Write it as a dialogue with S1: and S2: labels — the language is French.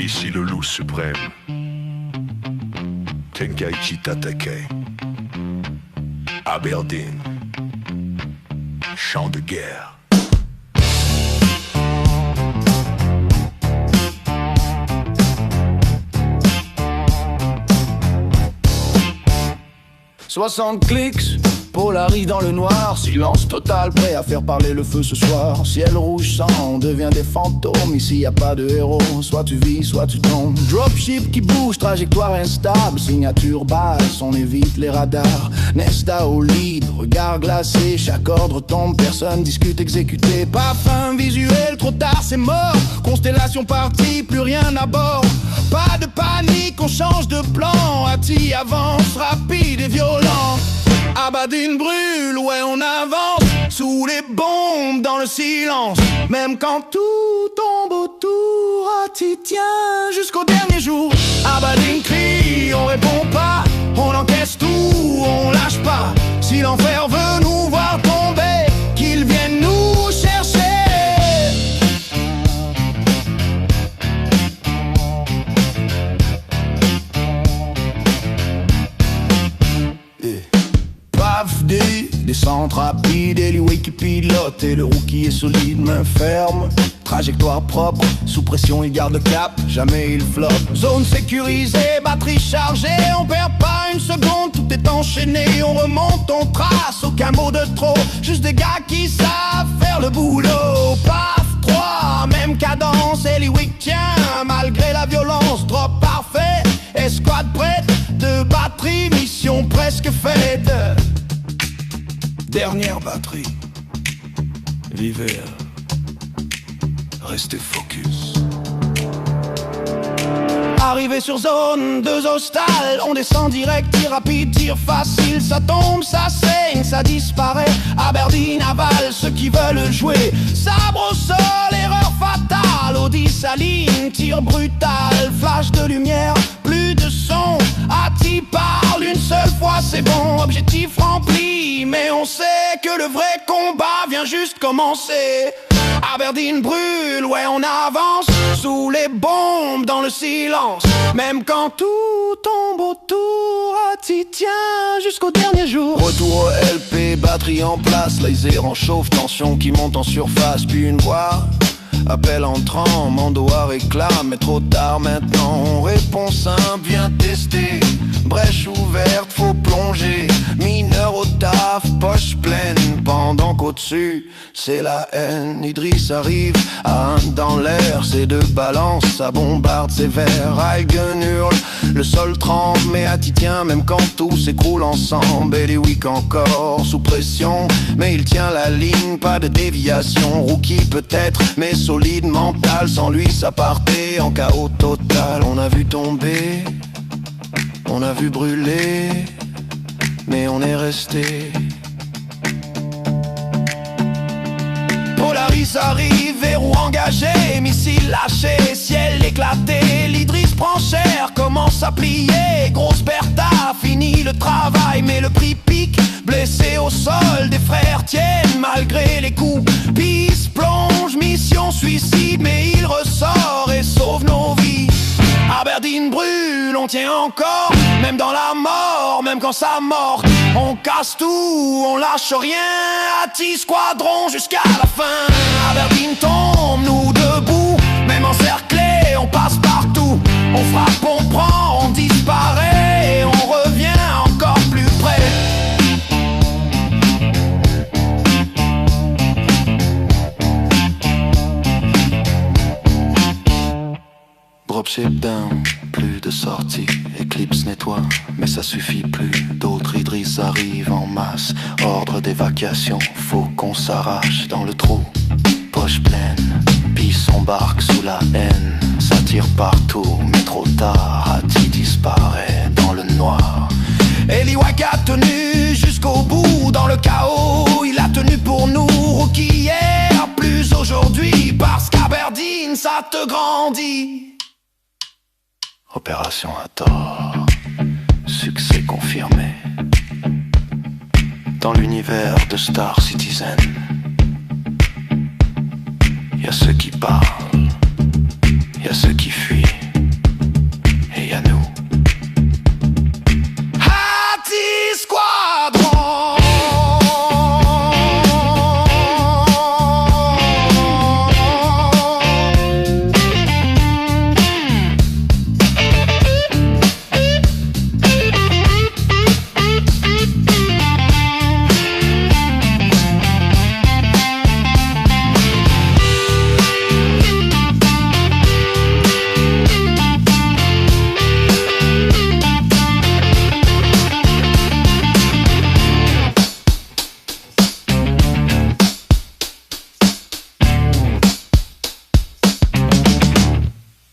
S1: Ici le loup suprême, Tenkaichi Tatake, Aberdeen, champ de guerre. «
S2: 60 clics, polarise dans le noir, silence total, prêt à faire parler le feu ce soir. Ciel rouge sang, on devient des fantômes, ici y a pas de héros, soit tu vis, soit tu tombes. Dropship qui bouge, trajectoire instable, signature basse, on évite les radars. Nesta au lead, regard glacé, chaque ordre tombe, personne discute, exécuté. Pas fin visuel, trop tard c'est mort, constellation partie, plus rien à bord. Pas de panique, on change de plan, Ati avance, rapide et violent. Aberdeen brûle, ouais on avance, sous les bombes, dans le silence. Même quand tout tombe autour, Ati tient jusqu'au dernier jour. Aberdeen crie, on répond pas, on encaisse tout, on lâche pas. Si l'enfer veut nous voir tomber, qu'il vienne nous chercher. Descente rapide, Eliway qui pilote et le rookie est solide, main ferme. Trajectoire propre, sous pression il garde le cap, jamais il floppe. Zone sécurisée, batterie chargée, on perd pas une seconde, tout est enchaîné. On remonte, on trace, aucun mot de trop, juste des gars qui savent faire le boulot. Paf, 3, même cadence, Eliway tient, malgré la violence. Drop parfait, escouade prête, de batterie, mission presque faite. Dernière batterie. Vivez, restez focus. Arrivé sur zone, 2 hostales, on descend direct, tir rapide, tir facile. Ça tombe, ça saigne, ça disparaît. Aberdeen avale ceux qui veulent jouer. Sabre au sol, erreur fatale. Audi s'aligne, tir brutal, flash de lumière, plus de son. Ati parle une seule fois, c'est bon, objectif rempli. Mais on sait que le vrai combat vient juste commencer. Aberdeen brûle, ouais on avance, sous les bombes, dans le silence. Même quand tout tombe autour, Ati tient jusqu'au dernier jour. Retour au LP, batterie en place, laser en chauffe, tension qui monte en surface. Puis une voix, appel entrant, Mandoa réclame, mais trop tard maintenant. On répond simple, bien testé, brèche ouverte, faut plonger. Mineur au taf, poche pleine, pendant qu'au-dessus, c'est la haine. Idriss arrive, à 1 dans l'air, c'est de balance, ça bombarde sévère. Aigen hurle, le sol tremble, mais Ati tient même quand tout s'écroule ensemble. Eliwick encore, sous pression, mais il tient la ligne, pas de déviation. Rookie peut-être, mais solide mental, sans lui ça partait en chaos total. On a vu tomber, on a vu brûler, mais on est resté. Polaris arrive, verrou engagé, missile lâché, ciel éclaté. L'Idriss prend cher, commence à plier. Grosse Bertha, fini le travail, mais le prix pique. Blessé au sol, des frères tiennent malgré les coups. Pisse, plonge, mission suicide, mais il ressort et sauve nos vies. Aberdeen brûle, on tient encore, même dans la mort, même quand ça mord. On casse tout, on lâche rien, Ati squadron jusqu'à la fin. Aberdeen tombe, nous debout, même encerclés, on passe partout. On frappe, on prend, on disparaît, et on revient encore plus près. Dropship down, plus de sortie, Eclipse nettoie, mais ça suffit plus. D'autres Idriss arrivent en masse, ordre d'évacuation, faut qu'on s'arrache dans le trou. Poche pleine, puis s'embarque sous la haine. Ça tire partout, mais trop tard, Ati disparaît dans le noir. Eliwick a tenu jusqu'au bout, dans le chaos, il a tenu pour nous. Rookie hier, plus aujourd'hui, parce qu'Aberdeen ça te grandit. Opération à tort, succès confirmé. Dans l'univers de Star Citizen, y a ceux qui parlent, y a ceux qui fuient.